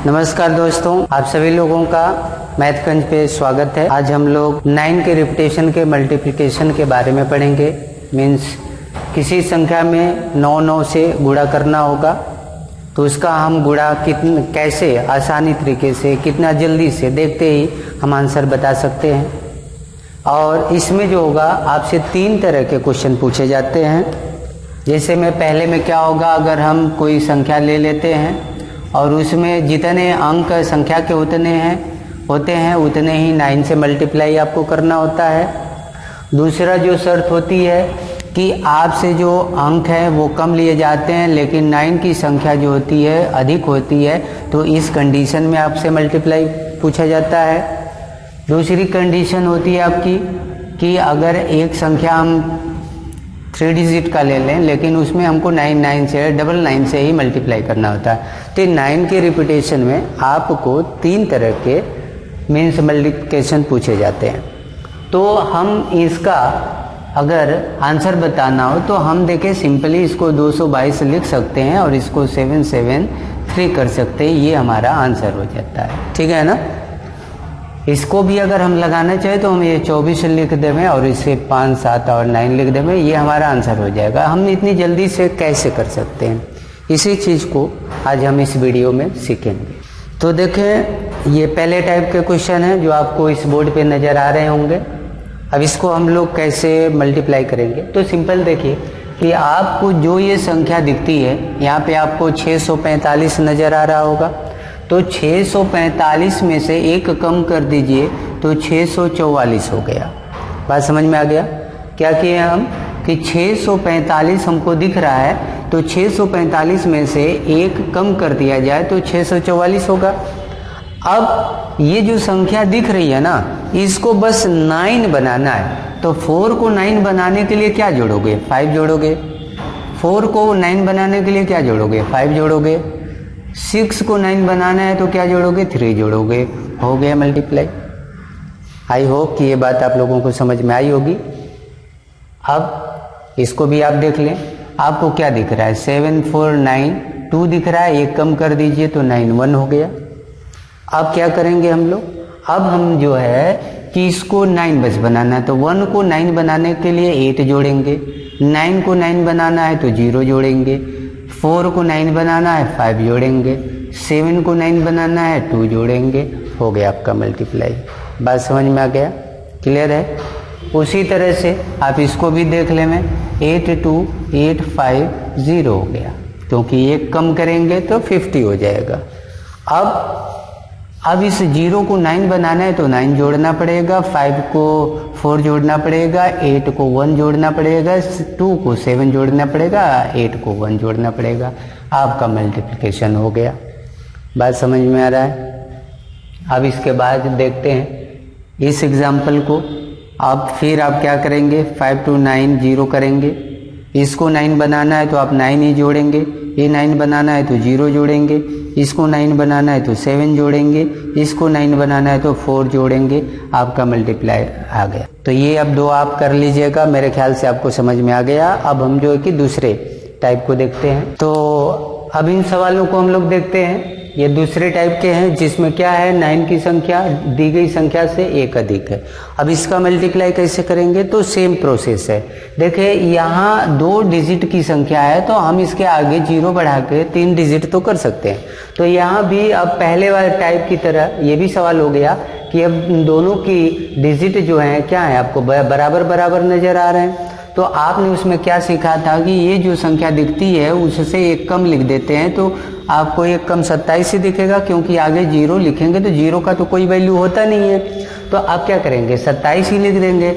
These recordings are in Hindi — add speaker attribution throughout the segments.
Speaker 1: नमस्कार दोस्तों, आप सभी लोगों का मैथगंज पे स्वागत है। आज हम लोग 9 के रिपीटेशन के मल्टीप्लिकेशन के बारे में पढ़ेंगे। मीन्स किसी संख्या में 9 से गुणा करना होगा तो उसका हम गुणा कैसे आसानी तरीके से कितना जल्दी से देखते ही हम आंसर बता सकते हैं। और इसमें जो होगा आपसे 3 तरह के क्वेश्चन पूछे जाते हैं। जैसे में पहले में क्या होगा, अगर हम कोई संख्या ले लेते हैं और उसमें जितने अंक संख्या के होते हैं उतने ही 9 से मल्टीप्लाई आपको करना होता है। दूसरा जो शर्त होती है कि आपसे जो अंक है वो कम लिए जाते हैं लेकिन 9 की संख्या जो होती है अधिक होती है, तो इस कंडीशन में आपसे मल्टीप्लाई पूछा जाता है। दूसरी कंडीशन होती है आपकी कि अगर एक संख्या हम 3 डिजिट का ले लें लेकिन उसमें हमको 9 से 99 से ही मल्टीप्लाई करना होता है। तो 9 के रिपीटेशन में आपको 3 तरह के मीन्स मल्टीप्लिकेशन पूछे जाते हैं। तो हम इसका अगर आंसर बताना हो तो हम देखें सिंपली इसको 222 लिख सकते हैं और इसको 773 कर सकते हैं। ये हमारा आंसर हो जाता है, ठीक है ना। इसको भी अगर हम लगाना चाहें तो हम ये 24 लिख देंगे और इसे 5, 7 और 9 लिख देंगे, ये हमारा आंसर हो जाएगा। हम इतनी जल्दी से कैसे कर सकते हैं, इसी चीज़ को आज हम इस वीडियो में सीखेंगे। तो देखें, ये पहले टाइप के क्वेश्चन हैं जो आपको इस बोर्ड पे नज़र आ रहे होंगे। अब इसको हम लोग कैसे मल्टीप्लाई करेंगे, तो सिंपल देखिए कि आपको जो ये संख्या दिखती है यहाँ पे आपको 645 नज़र आ रहा होगा। तो 645 में से एक कम कर दीजिए तो 644 हो गया। बात समझ में आ गया। क्या किए हम कि 645 हमको दिख रहा है तो 645 में से एक कम कर दिया जाए तो 644 होगा। अब ये जो संख्या दिख रही है ना, इसको बस 9 बनाना है। तो 4 को 9 बनाने के लिए क्या जोड़ोगे? 5 जोड़ोगे। 4 को 9 बनाने के लिए क्या जोड़ोगे? 5 जोड़ोगे। 6 को 9 बनाना है तो क्या जोड़ोगे? 3 जोड़ोगे। हो गया मल्टीप्लाई। आई होप कि ये बात आप लोगों को समझ में आई होगी। अब इसको भी आप देख लें, आपको क्या दिख रहा है? 7492 दिख रहा है, एक कम कर दीजिए तो 91 हो गया। अब क्या करेंगे हम लोग? अब हम जो है कि इसको 9 बस बनाना है तो 1 को 9 बनाने के लिए 8 जोड़ेंगे, 9 को 9 बनाना है तो 0 जोड़ेंगे, 4 को 9 बनाना है 5 जोड़ेंगे, 7 को 9 बनाना है 2 जोड़ेंगे। हो गया आपका मल्टीप्लाई। बात समझ में आ गया? क्लियर है? उसी तरह से आप इसको भी देख लें, 82850 हो गया, क्योंकि एक कम करेंगे तो 50 हो जाएगा। अब इस 0 को 9 बनाना है तो 9 जोड़ना पड़ेगा, 5 को 4 जोड़ना पड़ेगा, 8 को 1 जोड़ना पड़ेगा, 2 को 7 जोड़ना पड़ेगा, 8 को 1 जोड़ना पड़ेगा। आपका मल्टीप्लिकेशन हो गया। बात समझ में आ रहा है? अब इसके बाद देखते हैं इस एग्जाम्पल को। अब फिर आप क्या करेंगे? 5 to 9 0 करेंगे। इसको 9 बनाना है तो आप 9 ही जोड़ेंगे, ये 9 बनाना है तो 0 जोड़ेंगे, इसको 9 बनाना है तो 7 जोड़ेंगे, इसको 9 बनाना है तो 4 जोड़ेंगे। आपका मल्टीप्लाई आ गया। तो ये अब 2 आप कर लीजिएगा। मेरे ख्याल से आपको समझ में आ गया। अब हम जो है कि दूसरे टाइप को देखते हैं। तो अब इन सवालों को हम लोग देखते हैं। ये दूसरे टाइप के हैं जिसमें क्या है, 9 की संख्या दी गई संख्या से एक अधिक है। अब इसका मल्टीप्लाई कैसे करेंगे? तो सेम प्रोसेस है। देखिए, यहाँ 2 डिजिट की संख्या है तो हम इसके आगे 0 बढ़ा के 3 डिजिट तो कर सकते हैं। तो यहाँ भी अब पहले वाले टाइप की तरह ये भी सवाल हो गया कि अब दोनों की डिजिट जो है क्या है, आपको बराबर बराबर नजर आ रहे हैं। तो आपने उसमें क्या सीखा था कि ये जो संख्या दिखती है उससे एक कम लिख देते हैं तो आपको एक कम 27 ही दिखेगा, क्योंकि आगे 0 लिखेंगे तो 0 का तो कोई वैल्यू होता नहीं है। तो आप क्या करेंगे? 27 ही लिख देंगे।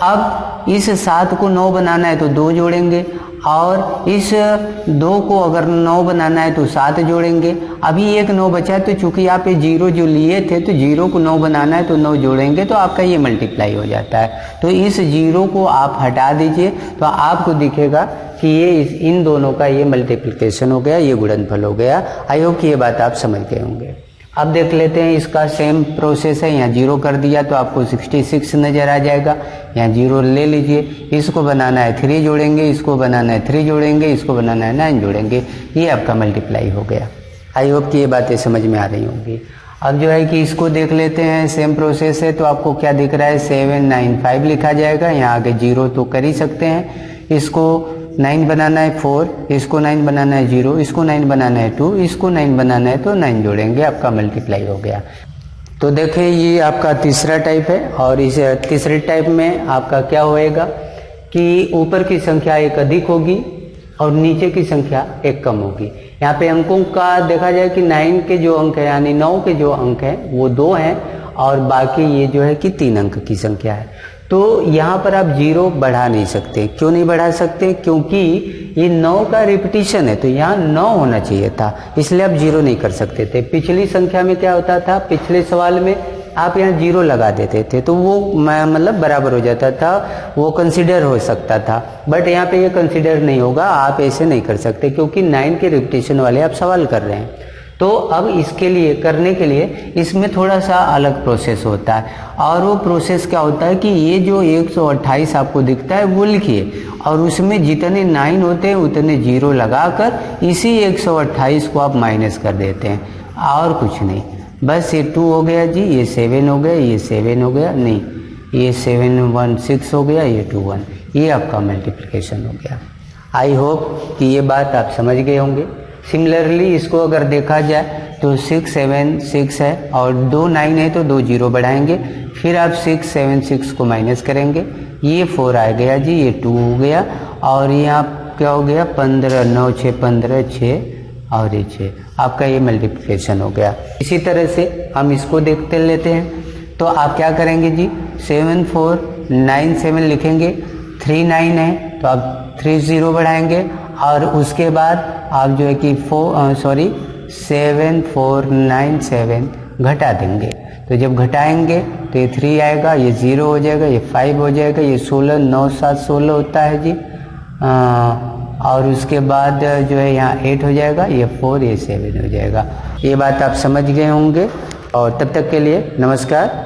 Speaker 1: अब इस 7 को 9 बनाना है तो 2 जोड़ेंगे और इस 2 को अगर 9 बनाना है तो 7 जोड़ेंगे। अभी एक 9 बचा है तो चूंकि आप ये 0 जो लिए थे तो 0 को 9 बनाना है तो 9 जोड़ेंगे तो आपका ये मल्टीप्लाई हो जाता है। तो इस 0 को आप हटा दीजिए तो आपको दिखेगा कि ये इन दोनों का ये मल्टीप्लिकेशन हो गया, ये गुणनफल हो गया। आई होप कि ये बात आप समझ गए होंगे। अब देख लेते हैं, इसका सेम प्रोसेस है। यहाँ 0 कर दिया तो आपको 66 नजर आ जाएगा। यहाँ 0 ले लीजिए, इसको बनाना है 3 जोड़ेंगे, इसको बनाना है 3 जोड़ेंगे, इसको बनाना है 9 जोड़ेंगे। ये आपका मल्टीप्लाई हो गया। आई होप कि ये बातें समझ में आ रही होंगी। अब जो है कि इसको देख लेते हैं, सेम प्रोसेस है। तो आपको क्या दिख रहा है, 795 लिखा जाएगा, यहाँ आगे 0 तो कर ही सकते हैं। इसको 9 बनाना है 4, इसको 9 बनाना है 0, इसको 9 बनाना है 2, इसको 9 बनाना है तो 9 जोड़ेंगे, आपका मल्टीप्लाई हो गया। तो देखें ये आपका तीसरा टाइप है, और इस तीसरे टाइप में आपका क्या होएगा कि ऊपर की संख्या एक अधिक होगी और नीचे की संख्या एक कम होगी। यहाँ पे अंकों का देखा जाए कि 9 के जो अंक है यानी 9 के जो अंक है वो 2 हैं, और बाकी ये जो है कि 3 अंक की संख्या है। तो यहाँ पर आप 0 बढ़ा नहीं सकते। क्यों नहीं बढ़ा सकते, क्योंकि ये 9 का रिपीटिशन है, तो यहाँ 9 होना चाहिए था, इसलिए आप 0 नहीं कर सकते थे। पिछली संख्या में क्या होता था, पिछले सवाल में आप यहाँ 0 लगा देते थे तो वो मतलब बराबर हो जाता था, वो कंसिडर हो सकता था। बट यहाँ पे ये कंसिडर नहीं होगा, आप ऐसे नहीं कर सकते, क्योंकि 9 के रिपीटिशन वाले आप सवाल कर रहे हैं। तो अब इसके लिए करने के लिए इसमें थोड़ा सा अलग प्रोसेस होता है, और वो प्रोसेस क्या होता है कि ये जो 128 आपको दिखता है वो लिखिए, और उसमें जितने 9 होते हैं उतने 0 लगाकर इसी 128 को आप माइनस कर देते हैं, और कुछ नहीं। बस ये 2 हो गया जी, ये 7 हो गया, ये 7 हो गया, नहीं ये 7 1 6 हो गया, ये 2 1, ये आपका मल्टीप्लिकेशन हो गया। आई होप कि ये बात आप समझ गए होंगे। सिमिलरली इसको अगर देखा जाए तो 6 7 6 है और 2 9 है तो 2 0 बढ़ाएंगे, फिर आप 6 7 6 को माइनस करेंगे, ये 4 आ गया जी, ये 2 हो गया, और यहाँ क्या हो गया 15 9 6 15 6 और ये 6, आपका ये मल्टीप्लिकेशन हो गया। इसी तरह से हम इसको देखते लेते हैं। तो आप क्या करेंगे जी, 7 4 9 7 लिखेंगे, 3 9 है तो आप 3 0 बढ़ाएंगे, और उसके बाद आप जो है कि 7 4 9 7 घटा देंगे। तो जब घटाएंगे तो ये 3 आएगा, ये 0 हो जाएगा, ये 5 हो जाएगा, ये 16 9 7 16 होता है जी, और उसके बाद जो है यहाँ 8 हो जाएगा, ये 4 ये 7 हो जाएगा। ये बात आप समझ गए होंगे, और तब तक के लिए नमस्कार।